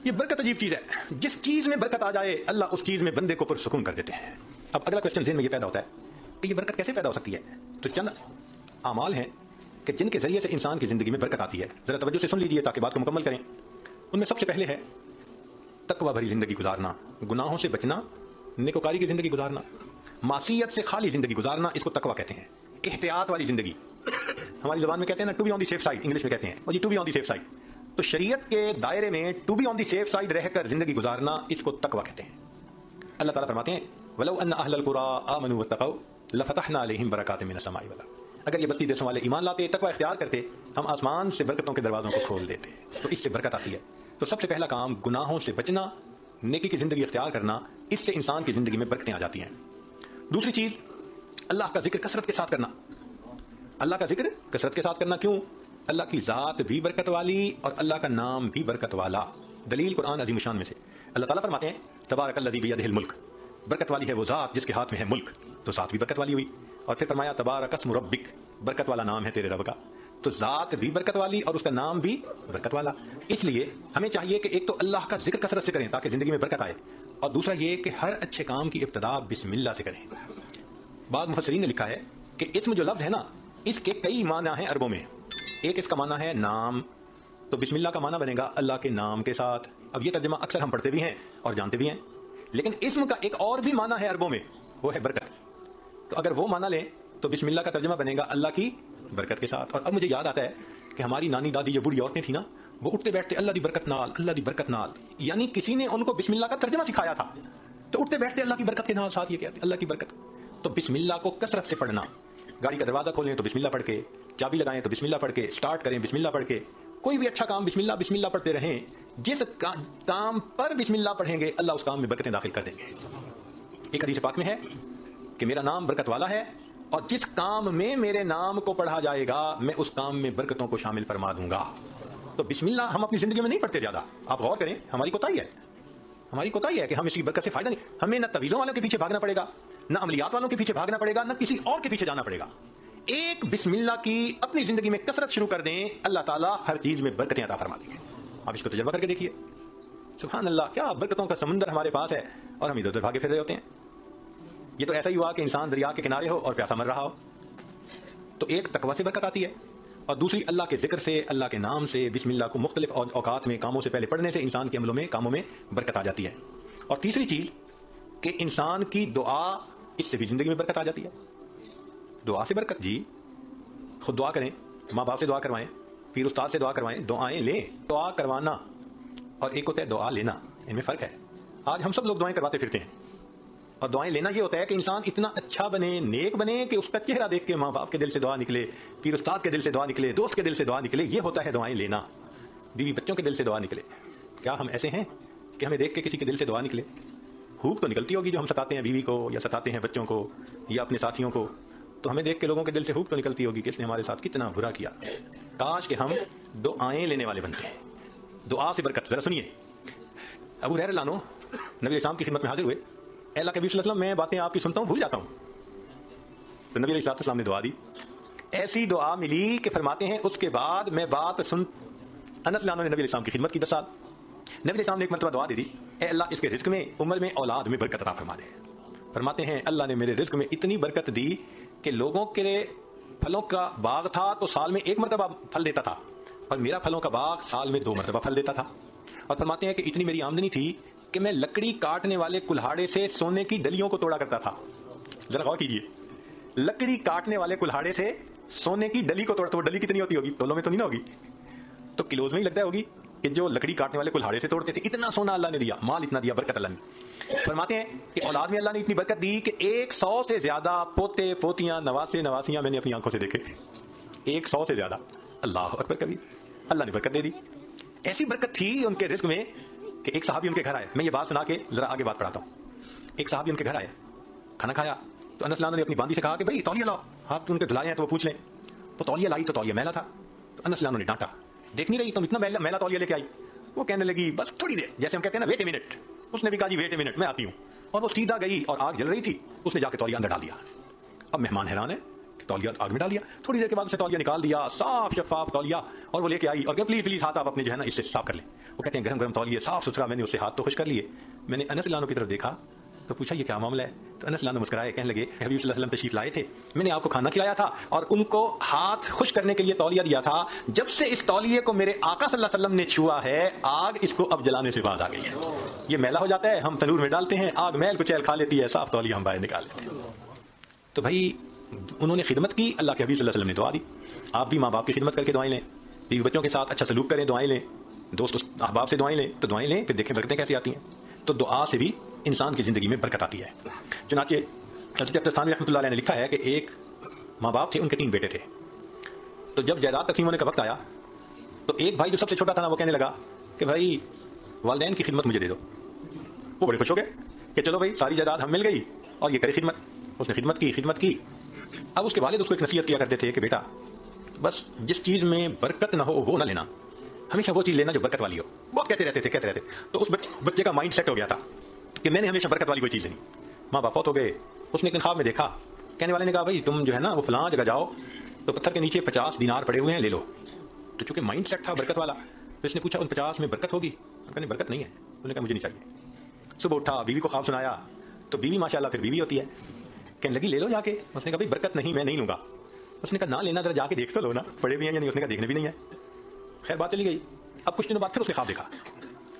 یہ برکت عجیب چیز ہے، جس چیز میں برکت آ جائے اللہ اس چیز میں بندے کو پرسکون کر دیتے ہیں۔ اب اگلا کوشچن ذہن میں یہ پیدا ہوتا ہے کہ یہ برکت کیسے پیدا ہو سکتی ہے؟ تو چند اعمال ہیں کہ جن کے ذریعے سے انسان کی زندگی میں برکت آتی ہے، ذرا توجہ سے سن لیجیے تاکہ بات کو مکمل کریں۔ ان میں سب سے پہلے ہے تقوی بھری زندگی گزارنا، گناہوں سے بچنا، نیکوکاری کی زندگی گزارنا، معصیت سے خالی زندگی گزارنا، اس کو تقوی کہتے ہیں۔ احتیاط والی زندگی، ہماری زبان میں کہتے ہیں نا to be on the safe side, English میں کہتے ہیں اور یہ to be on the safe side. تو شریعت کے دائرے میں to be on the safe side رہ کر زندگی گزارنا، اس کو تقوی کہتے ہیں۔ اللہ تعالیٰ فرماتے ہیں وَلَوْ أَنَّ أَهْلَ الْقُرَىٰ آمَنُوا وَاتَّقَوْا لَفَتَحْنَا عَلَيْهِمْ بَرَكَاتٍ مِّنَ السَّمَاءِ وَالْأَرْضِ، اگر یہ بستی دیسوں والے ایمان لاتے، تقوی اختیار کرتے، ہم آسمان سے برکتوں کے دروازوں کو کھول دیتے، تو اس سے برکت آتی ہے۔ تو سب سے پہلا کام گناہوں سے بچنا، نیکی کی زندگی اختیار کرنا، اس سے انسان کی زندگی میں برکتیں آ جاتی ہیں۔ دوسری چیز اللہ کا ذکر کثرت کے ساتھ کرنا، اللہ کا ذکر کثرت کے ساتھ کرنا۔ کیوں؟ اللہ کی ذات بھی برکت والی اور اللہ کا نام بھی برکت والا۔ دلیل قرآن عظیم شان میں سے اللہ تعالیٰ فرماتے ہیں تبارک الذی بیدہ الملک، برکت والی ہے وہ ذات جس کے ہاتھ میں ہے ملک، تو ذات بھی برکت والی ہوئی۔ اور پھر فرمایا تبارک اسم ربک، برکت والا نام ہے تیرے رب کا، تو ذات بھی برکت والی اور اس کا نام بھی برکت والا۔ اس لیے ہمیں چاہیے کہ ایک تو اللہ کا ذکر کثرت سے کریں تاکہ زندگی میں برکت آئے، اور دوسرا یہ کہ ہر اچھے کام کی ابتدا بسم اللہ سے کریں۔ بعض مفسرین نے لکھا ہے کہ اسم جو لفظ ہے نا، اس کے کئی معنی ہیں عربوں میں۔ ایک اس کا معنی ہے نام، تو بسم اللہ کا معنی بنے گا اللہ کے نام کے ساتھ۔ اب یہ ترجمہ اکثر ہم پڑھتے بھی ہیں اور جانتے بھی ہیں، لیکن اسم کا ایک اور بھی معنی ہے عربوں میں، وہ ہے برکت۔ تو اگر وہ معنی لیں تو بسم اللہ کا ترجمہ بنے گا اللہ کی برکت کے ساتھ۔ اور اب مجھے یاد آتا ہے کہ ہماری نانی دادی جو بوڑھی عورتیں تھیں نا، وہ اٹھتے بیٹھتے اللہ دی برکت نال، اللہ دی برکت نال، یعنی کسی نے ان کو بسم اللہ کا ترجمہ سکھایا تھا، تو اٹھتے بیٹھتے اللہ کی برکت کے نال ساتھ یہ کہتے اللہ کی برکت۔ تو بسم اللہ کو کثرت سے پڑھنا، گاڑی کا دروازہ کھولیں تو بسم اللہ پڑھ کے، چابی لگائیں تو بسم اللہ پڑھ کے، سٹارٹ کریں بسم اللہ پڑھ کے، کوئی بھی اچھا کام بسم اللہ پڑھتے رہیں۔ جس کام پر بسم اللہ پڑھیں گے اللہ اس کام میں برکتیں داخل کر دیں گے۔ ایک حدیث پاک میں ہے کہ میرا نام برکت والا ہے، اور جس کام میں میرے نام کو پڑھا جائے گا میں اس کام میں برکتوں کو شامل فرما دوں گا۔ تو بسم اللہ ہم اپنی زندگی میں نہیں پڑھتے زیادہ، آپ غور کریں، ہماری کوتاہی ہے کہ ہم اس کی برکت سے فائدہ نہیں۔ ہمیں نہ طویلوں والوں کے پیچھے بھاگنا پڑے گا، نہ عملیات والوں کے پیچھے بھاگنا پڑے گا، نہ کسی اور کے پیچھے جانا پڑے گا۔ ایک بسم اللہ کی اپنی زندگی میں کثرت شروع کر دیں، اللہ تعالیٰ ہر چیز میں برکتیں عطا فرما دیں گے۔ آپ اس کو تجربہ کر کے دیکھیے، سبحان اللہ، کیا برکتوں کا سمندر ہمارے پاس ہے اور ہم ادھر ادھر بھاگے پھر رہے ہوتے ہیں۔ یہ تو ایسا ہی ہوا کہ انسان دریا کے کنارے ہو اور پیاسا مر رہا ہو۔ تو ایک تقوی سے برکت آتی ہے، اور دوسری اللہ کے ذکر سے، اللہ کے نام سے، بسم اللہ کو مختلف اوقات میں کاموں سے پہلے پڑھنے سے انسان کے عملوں میں، کاموں میں برکت آ جاتی ہے۔ اور تیسری چیز کہ انسان کی دعا، اس سے بھی زندگی میں برکت آ جاتی ہے۔ دعا سے برکت، جی خود دعا کریں، ماں باپ سے دعا کروائیں، پیر استاد سے دعا کروائیں، دعائیں لیں۔ دعا کروانا اور ایک ہوتا ہے دعا لینا، ان میں فرق ہے۔ آج ہم سب لوگ دعائیں کرواتے پھرتے ہیں، اور دعائیں لینا یہ ہوتا ہے کہ انسان اتنا اچھا بنے، نیک بنے کہ اس کا چہرہ دیکھ کے ماں باپ کے دل سے دعا نکلے، پیر استاد کے دل سے دعا نکلے، دوست کے دل سے دعا نکلے، یہ ہوتا ہے دعائیں لینا۔ بیوی بچوں کے دل سے دعا نکلے۔ کیا ہم ایسے ہیں کہ ہمیں دیکھ کے کسی کے دل سے دعا نکلے؟ خوب تو نکلتی ہوگی جو ہم ستاتے ہیں بیوی کو، یا ستاتے ہیں بچوں کو، یا اپنے ساتھیوں کو، تو ہمیں دیکھ کے لوگوں کے دل سے خوب تو نکلتی ہوگی کہ اس نے ہمارے ساتھ کتنا برا کیا۔ کاش کہ ہم دعائیں لینے والے بنتے ہیں۔ دعا سے برکت، ذرا سنیے۔ ابو ہریرہ رضی اللہ عنہ نبی علیہ السلام کی خدمت میں حاضر ہوئے، اے اللہ کے نبی صلی اللہ علیہ وسلم، میں باتیں آپ کی سنتا ہوں بھول جاتا ہوں۔ تو نبی علیہ السلام نے دعا دی، ایسی دعا ملی کہ فرماتے ہیں اس کے بعد میں بات سن۔ انس رضی اللہ عنہ نے نبی علیہ السلام کی خدمت کی 10 سال۔ نبی علیہ السلام نے ایک مرتبہ دعا دی تھی، اے اللہ اس کے رزق میں، عمر میں، اولاد میں برکت عطا فرما دے۔ فرماتے ہیں اللہ نے میرے رزق میں اتنی برکت دی کہ لوگوں کے پھلوں کا باغ تھا تو سال میں 1 مرتبہ پھل دیتا تھا، اور میرا پھلوں کا باغ سال میں 2 مرتبہ پھل دیتا تھا۔ اور فرماتے ہیں کہ اتنی میری آمدنی تھی کہ میں لکڑی کاٹنے والے کلہاڑے سے سونے کی ڈلیوں کو توڑا کرتا تھا۔ ذرا غور کیجیے، لکڑی کاٹنے والے کلہاڑے سے سونے کی ڈلی کو توڑا، تو ڈلی کتنی ہوتی ہوگی؟ تولوں میں تو نہیں ہوگی، تو کلوز میں ہی لگتا ہوگی کہ جو لکڑی کاٹنے والے کلہاڑے سے توڑتے تھے، اتنا سونا اللہ نے دیا، مال اتنا دیا، برکت اللہ نے۔ فرماتے ہیں کہ اولاد میں اللہ نے اتنی برکت دی کہ 100 سے زیادہ پوتے پوتیاں، نواسے نواسیاں میں نے اپنی آنکھوں سے دیکھے۔ 100 سے زیادہ، اللہ اکبر کبیر، اللہ نے برکت دے دی۔ ایسی برکت تھی ان کے رزق میں کہ ایک صحابی ان کے گھر آئے۔ میں یہ بات سنا کے ذرا آگے بات پڑھاتا ہوں۔ ایک صحابی ان کے گھر آئے، کھانا کھایا تو انس نے اپنی باندی سے کہا کہ بھائی تولیہ لاؤ، ہاتھ ان کے دھلائے ہیں تو وہ پوچھ لیں۔ وہ تولیہ لائی تو تولیہ میلا تھا، تو انس نے ڈانٹا، دیکھ نہیں رہی تم اتنا میلا تولیہ لے کے آئی؟ وہ کہنے لگی بس تھوڑی دیر، جیسے ہم کہتے ہیں نا ویٹ اے منٹ۔ اس نے بھی کہا جی ویٹ اے منٹ، میں آتی ہوں۔ اور وہ سیدھا گئی اور آگ جل رہی تھی، اس نے جا کے تولیہ اندر ڈال دیا۔ اب مہمان حیران ہے तौलिया आग में डाल दिया, थोड़ी देर के बाद उसे तौलिया निकाल दिया, साफ शफाफ तौलिया, और वो लेके आई और प्लीज प्लीज हाथ आप अपने जो है ना इससे साफ कर ले। वो कहते हैं गरम गरम तौलिए साफ सुथरा, मैंने उससे हाथ तो खुश कर लिए। मैंने अनस रज़ी अल्लाह अन्हु की तरफ देखा तो पूछा ये क्या मामला है? तो अनस रज़ी अल्लाह अन्हु मुस्कुराए, कहने लगे हबीब सल्लल्लाहु अलैहि वसल्लम तशरीफ लाए थे, मैंने आपको खाना खिलाया था और उनको हाथ खुश करने के लिए तौलिया दिया था। जब से इस तौलिए को मेरे आका सल्लल्लाहु अलैहि वसल्लम ने छुआ है, आग इसको अब जलाने से बाज आ गई है। ये मैला हो जाता है, हम तनूर में डालते हैं, आग मैल कुचैल खा लेती है, साफ तौलिया हम बाहर निकाल लेते हैं। तो भाई उन्होंने खिदमत की, अल्लाह के हबीब सल्लल्लाहु अलैहि वसल्लम ने दुआ दी। आप भी माँ बाप की खिदमत करके दुआएं लें, बीवी बच्चों के साथ अच्छा सलूक करें, दुआएं लें, दोस्त अहबाब से दुआएं लें, तो दुआएं लें, फिर देखें बरकतें कैसे आती हैं। तो दुआ से भी इंसान की जिंदगी में बरकत आती है। चुनाचे हज़रत अख्तर थानवी रहमतुल्लाह अलैह ने लिखा है कि एक माँ बाप थे, उनके 3 बेटे थे। तो जब जायदाद तकसीम होने का वक्त आया तो एक भाई जो सबसे छोटा था ना, वो कहने लगा कि भाई वालिदैन की खिदमत मुझे दे दो। वो बड़े खुश हो गए कि चलो भाई सारी जायदाद हम मिल गई और ये करे खिदमत। उसने खिदमत की। अब उसके वालिद उसको एक नसीहत किया करते थे कि बेटा बस जिस चीज में बरकत ना हो वो ना लेना, हमेशा वो चीज लेना जो बरकत वाली हो। बहुत कहते रहते। तो उस बच्चे का माइंड सेट हो गया था कि मैंने हमेशा बरकत वाली कोई चीज लेनी। माँ बाप फौत हो गए। उसने एक दिन ख्वाब में देखा, कहने वाले ने कहा भाई तुम जो है ना वो फलां जगह जाओ तो पत्थर के नीचे 50 दिनार पड़े हुए हैं, ले लो। तो चूंकि माइंड सेट था बरकत वाला, तो इसने पूछा उन 50 में बरकत होगी? कहने बरकत नहीं है। उन्होंने कहा मुझे नहीं चाहिए। सुबह उठा, बीवी को ख्वाब सुनाया, तो बीवी माशाल्लाह फिर बीवी होती है, कहने लगी ले लो जाके। उसने कहा भाई बरकत नहीं, मैं नहीं लूंगा। उसने कहा ना लेना, जरा जाके देख तो लो ना पड़े भी हैं या नहीं। उसने कहा देखने भी नहीं है। खैर बात चली गई। अब कुछ दिनों बाद फिर उसने ख्वाब देखा,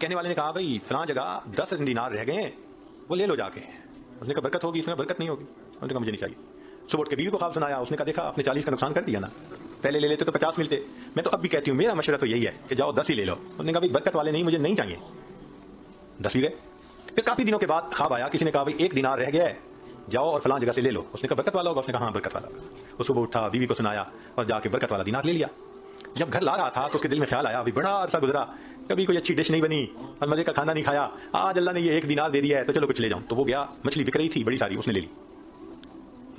कहने वाले ने कहा भाई फलां जगह 10 दिनार रह गए हैं, वो ले लो जाके। उसने कहा बरकत होगी? उसने बरकत नहीं होगी। उसने कहा मुझे नहीं चाहिए। सुबह उठ के बीवी को ख्वाब सुनाया, उसने कहा देखा आपने 40 का नुकसान कर दिया ना, पहले ले लेते तो 50 मिलते। मैं तो अब भी कहती हूँ मेरा मशवरा तो यही है कि जाओ 10 ही ले लो। उसने कहा भाई बरकत वाले नहीं, मुझे नहीं चाहिए। 10 भी गए। फिर काफी दिनों के बाद ख्वाब आया, किसी ने कहा भाई 1 दिनार रह गया है, जाओ और फलां जगह से ले लो। उसने कहा बरकत वाला होगा? उसने कहा हाँ बरकत वाला होगा। वो सुबह उठा, बीवी को सुनाया और जाके बरकत वाला दिनार ले लिया। जब घर ला रहा था तो उसके दिल में ख्याल आया, अभी बड़ा अरसा गुजरा, कभी कोई अच्छी डिश नहीं बनी और मजे का खाना नहीं खाया, आज अल्लाह ने ये 1 दिनार दे दिया है तो चलो कुछ ले जाऊं। तो वो गया, मछली बिक रही थी बड़ी सारी, उसने ले ली।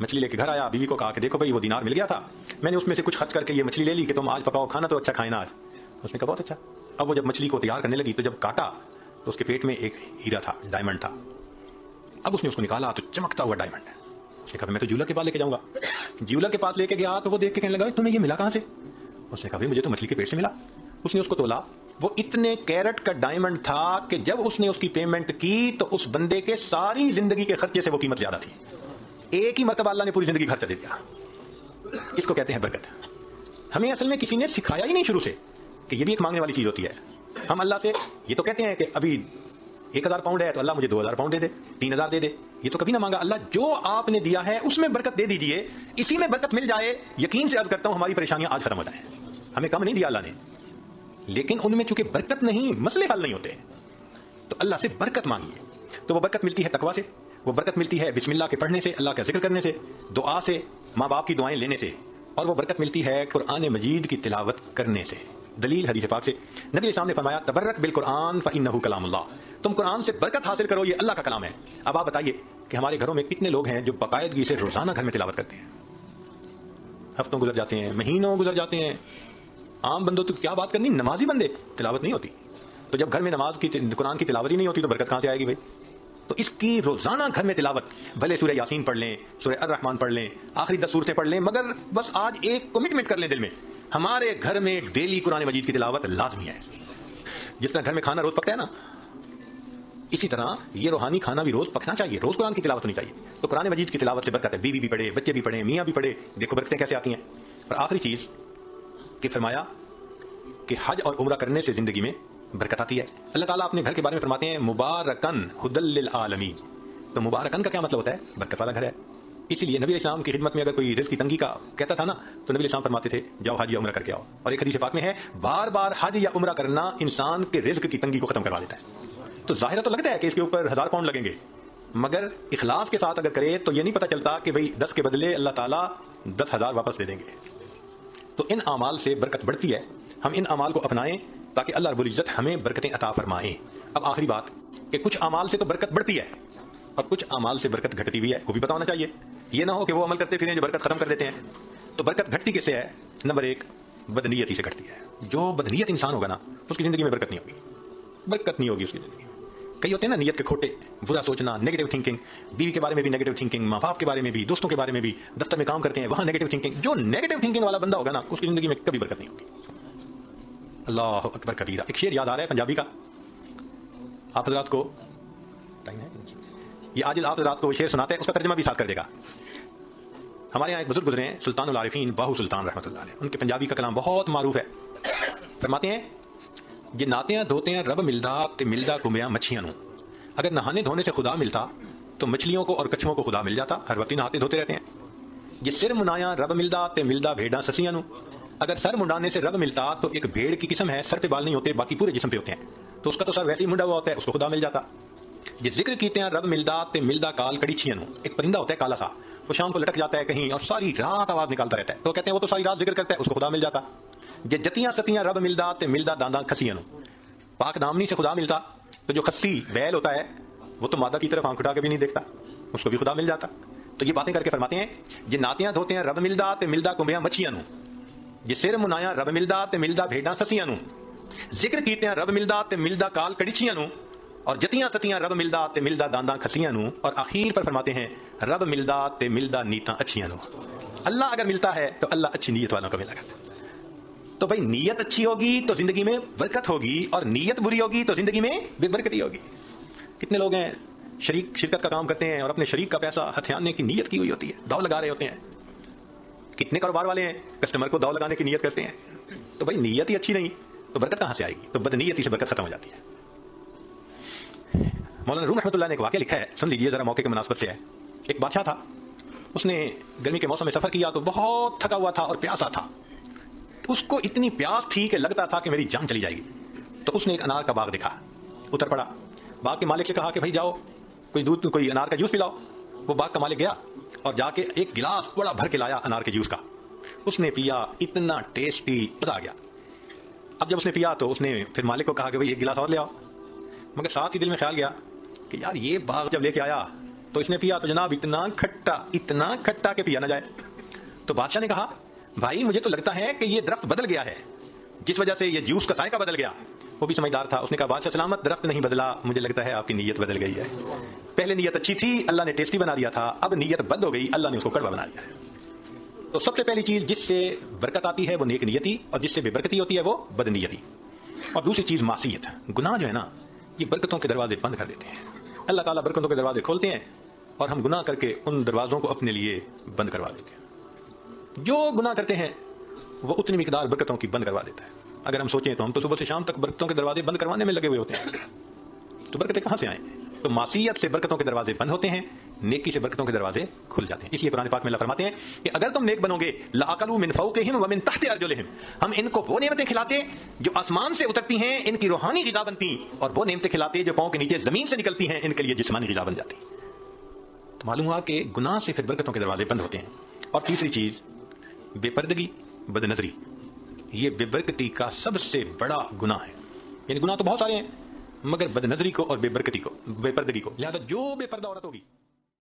मछली लेके घर आया, बीवी को कहा कि देखो भाई वो दिनार मिल गया था, मैंने उसमें से कुछ खर्च करके ये मछली ले ली कि तुम आज पकाओ खाना तो अच्छा खाए ना आज। उसने कहा बहुत अच्छा। अब वो जब मछली को तैयार करने लगी तो जब काटा तो उसके पेट में एक हीरा था, डायमंड था। अब उसने उसको निकाला तो चमकता हुआ डायमंड। उसने कहा मैं तो ज्वेलर के पास लेके जाऊंगा। ज्वेलर के पास लेके गया तो वो देख के कहने लगा तुम्हें ये मिला कहां से? उसने कहा भाई मुझे तो मछली के पेट से मिला। उसने उसको तोला, वो इतने कैरेट का डायमंड था कि जब उसने उसकी पेमेंट की तो उस बंदे के सारी जिंदगी के खर्चे से वो कीमत ज्यादा थी। एक ही मरतबा अल्लाह ने पूरी जिंदगी खर्चा दे दिया। इसको कहते हैं बरकत। हमें असल में किसी ने सिखाया ही नहीं शुरू से कि ये भी एक मांगने वाली चीज होती है। हम अल्लाह से ये तो कहते हैं कि अभी 1000 पाउंड है तो अल्लाह मुझे 2000 पाउंड दे दे, 3000 दे दे। ये तो कभी ना मांगा, अल्लाह जो आपने दिया है उसमें बरकत दे दीजिए, इसी में बरकत मिल जाए। यकीन से अर्ज करता हूं हमारी परेशानियां आज खत्म हो जाए। हमें कम नहीं दिया अल्लाह ने, लेकिन उनमें चूंकि बरकत नहीं, मसले हल नहीं होते, तो अल्लाह से बरकत मांगिए। तो वो बरकत मिलती है तकवा से, वो बरकत मिलती है बिस्मिल्लाह के पढ़ने से, अल्लाह का जिक्र करने से, दुआ से, माँ बाप की दुआएं लेने से, और वो बरकत मिलती है कुरान मजीद की तिलावत करने से। दलील हदीस पाक से नबी इस्लाम ने फरमाया तबर्रक बिल कुरान फइन्नहु कलामुल्लाह, तुम कुरान से बरकत हासिल करो, ये अल्लाह का कलाम है। अब आप बताइए कि हमारे घरों में कितने लोग हैं जो बाकायदगी से रोजाना घर में तिलावत करते हैं? हफ्तों गुजर जाते हैं, महीनों गुजर जाते हैं। आम बंदों तो क्या बात करनी, नमाजी बंदे तिलावत नहीं होती। तो जब घर में नमाज की कुरान की तिलावत ही नहीं होती तो बरकत कहां से आएगी भाई? तो इसकी रोजाना घर में तिलावत, भले सूरह यासीन पढ़ लें, सूरह अर रहमान पढ़ लें, आखिरी 10 सूरतें पढ़ लें, मगर बस आज एक कमिटमेंट कर लें दिल में, हमारे घर में डेली कुरान मजीद की तिलावत लाजमी है। जिस तरह घर में खाना रोज पकता है ना, इसी तरह ये रूहानी खाना भी रोज पकना चाहिए, रोज कुरान की तिलावत होनी चाहिए। तो कुरान मजीद की तिलावत से बरकत है। बीवी भी पढ़े, बच्चे भी पढ़े, मियाँ भी पढ़े, देखो बरकतें कैसे आती हैं। और आखिरी चीज कि फरमाया कि हज और उम्रा करने से जिंदगी में बरकत आती है। अल्लाह ताला अपने घर के बारे में फरमाते हैं मुबारकन हुदल लिल आलमीन। तो मुबारकन का क्या मतलब होता है? बरकत वाला घर है। इसीलिए नबी इस्लाम की खिदमत में अगर कोई रिज़्क़ की तंगी का कहता था ना, तो नबी इस्लाम फरमाते थे जाओ हज या उम्रा करके आओ। और एक हदीस पाक में है बार बार हज या उम्रा करना इंसान के रिज़्क़ की तंगी को खत्म करवा देता है। तो जाहिर तो लगता है कि इसके ऊपर 1000 पाउंड लगेंगे, मगर इखलास के साथ अगर करे तो ये नहीं पता चलता कि भाई 10 के बदले अल्लाह ताला 10,000 वापस दे देंगे। तो इन अमाल से बरकत बढ़ती है। हम इन अमाल को अपनाएं ताकि अल्लाह रब्बुल इज्जत हमें बरकतें अता फरमाए। अब आखिरी बात कि कुछ अमाल से तो बरकत बढ़ती है और कुछ अमाल से बरकत घटती भी है, वो भी पता होना चाहिए। ये ना हो कि वो अमल करते फिरें जो बरकत खत्म कर देते हैं। तो बरकत घटती किससे है? नंबर 1 बदनीयती से घटती है। जो बदनीयत इंसान होगा ना, उसकी जिंदगी में बरकत नहीं होगी, बरकत नहीं होगी उसकी जिंदगी में। कई होते हैं ना नीयत के खोटे, बुरा सोचना, नेगेटिव थिंकिंग, बीवी के बारे में भी नेगेटिव थिंकिंग, माँ बाप के बारे में भी, दोस्तों के बारे में भी, दफ्तर में काम करते हैं वहां नेगेटिव थिंकिंग। जो नेगेटिव थिंकिंग वाला बंदा होगा ना उसकी जिंदगी में कभी बरकत नहीं होगी। अल्लाह अकबर कबीरा। एक शेर याद आ रहा है पंजाबी का, आप हजरात को टाइम है ये आजिल आप हजरात को शेर सुनाते हैं, उसका तर्जमा भी साथ कर देगा। हमारे यहाँ एक बुजुर्ग गुजरे हैं सुल्तानुल आरिफीन बाहू सुल्तान रहमतुल्लाह अलैह, उनके पंजाबी का कलाम बहुत मारूफ है। फरमाते हैं जे नातियां धोतियां रब मिलदा ते मिलदा कुंबियां मच्छियां नू, अगर नहाने धोने से खुदा मिलता तो मछलियों को और कछुओं को खुदा मिल जाता, हर वक्त नहाते धोते रहते हैं। जे सिर मुंडाया रब मिलदा ते मिलदा भेड़ा ससियां नू, अगर सर मुंडाने से रब मिलता तो एक भेड़ की किस्म है, सर पे बाल नहीं होते बाकी पूरे जिस्म पे होते हैं, तो उसका तो सर वैसे ही मुंडा हुआ होता है, उसको खुदा मिल जाता। जे जिक्र कीते हैं रब मिलदा ते मिलदा काल कड़ीछियां नू, एक परिंदा होता है काला सा, वो शाम को लटक जाता है कहीं और सारी रात आवाज निकालता रहता है, तो कहते हैं वो तो सारी रात जिक्र करता है, उसको खुदा मिल जाता। जे जतियां सतियां रब मिलदा ते मिलदा दांदा खसियां नू, पाक दामनी से खुदा मिलता तो जो खस्सी बैल होता है वो तो मादा की तरफ आंख उठा के भी नहीं देखता, उसको भी खुदा मिल जाता। तो ये बातें करके फरमाते हैं जे नातियां धोते हैं रब मिलदा ते मिलदा कुंबियां मच्छियां नू, जे सिर मुनाया रब मिलदा ते मिलदा भेड़ा ससियां नू, जिक्र कीते हैं रब मिलदा ते मिलदा काल कड़ीछियां नू, और जतियां सतियां रब मिलदा ते मिलदा दांदा खसियां नू, और आखिर पर फरमाते हैं रब मिलदा ते मिलदा नीता अच्छियां नू। अल्लाह अगर मिलता है तो अल्लाह अच्छी नीयत वालों को मिला करता। तो भाई नीयत अच्छी होगी तो जिंदगी में बरकत होगी, और नीयत बुरी होगी तो जिंदगी में बेबरकती होगी। कितने लोग हैं शिरकत का काम करते हैं और अपने शरीक का पैसा हथियाने की नीयत की हुई होती है, दाव लगा रहे होते हैं। कितने कारोबार वाले हैं कस्टमर को दाव लगाने की नीयत करते हैं, तो भाई नीयत ही अच्छी नहीं तो बरकत कहां से आएगी? तो बदनीयती से बरकत खत्म हो जाती है। मौलाना रूम रहमतुल्लाह ने एक वाकया लिखा है, सुन लीजिए जरा, मौके की मुनासबत से है। एक बादशाह था, उसने गर्मी के मौसम में सफर किया तो बहुत थका हुआ था और प्यासा था। उसको इतनी प्यास थी कि लगता था कि मेरी जान चली जाएगी। तो उसने एक अनार का बाग देखा, उतर पड़ा, बाग के मालिक से कहा कि भाई जाओ कोई अनार का जूस पिलाओ। वो बाग का मालिक गया और जाके एक गिलास बड़ा भर के लाया अनार के जूस का। उसने पिया, इतना टेस्टी, मजा आ गया। अब जब उसने पिया तो उसने फिर मालिक को कहा कि भाई एक गिलास और ले आओ, मगर साथ ही दिल में ख्याल गया कि यार ये बाग जब लेके आया तो इसने पिया तो जनाब इतना खट्टा के पिया ना जाए। तो बादशाह ने कहा भाई मुझे तो लगता है कि ये दरख्त बदल गया है, जिस वजह से ये जूस का जायका बदल गया। वो भी समझदार था, उसने कहा बादशाह सलामत, दरख्त नहीं बदला, मुझे लगता है आपकी नीयत बदल गई है। पहले नीयत अच्छी थी, अल्लाह ने टेस्टी बना दिया था, अब नीयत बद हो गई, अल्लाह ने उसको कड़वा बना दिया है। तो सबसे पहली चीज जिससे बरकत आती है वो नेक नियति, और जिससे बेबरकती होती है वो बदनीयती। और दूसरी चीज मासियत, गुनाह जो है ना ये बरकतों के दरवाजे बंद कर देते हैं। अल्लाह ताला बरकतों के दरवाजे खोलते हैं और हम गुनाह करके उन दरवाजों को अपने लिए बंद करवा देते हैं। जो गुनाह करते हैं वो उतनी मिकदार बरकतों की बंद करवा देता है। अगर हम सोचें तो हम तो सुबह से शाम तक बरकतों के दरवाजे बंद करवाने में लगे हुए होते हैं, तो बरकतें कहां से आए? तो मासियत से बरकतों के दरवाजे बंद होते हैं, नेकी से बरकतों के दरवाजे खुल जाते हैं। इसलिए कुरान पाक में अल्लाह फरमाते हैं कि अगर तुम नेक बनोगे लाअकलू मिन फौकिहिम व मिन तहति अर्जुलिहिम, हम इनको वो नेमतें खिलाते जो आसमान से उतरती हैं, इनकी रूहानी ग़िज़ा बनती, और वो नेमतें खिलाते जो पांव के नीचे जमीन से निकलती हैं, इनके लिए जिस्मानी ग़िज़ा बन जाती। तो मालूम हुआ कि गुनाह से फिर बरकतों के दरवाजे बंद होते हैं। और तीसरी चीज बेपर्दगी, बदनजरी, ये बेबरकती का सबसे बड़ा गुनाह है। यानी गुनाह तो बहुत सारे हैं मगर बदनजरी को और बेबरकती को, बेपर्दगी को, लिहाजा जो बेपर्दा औरत होगी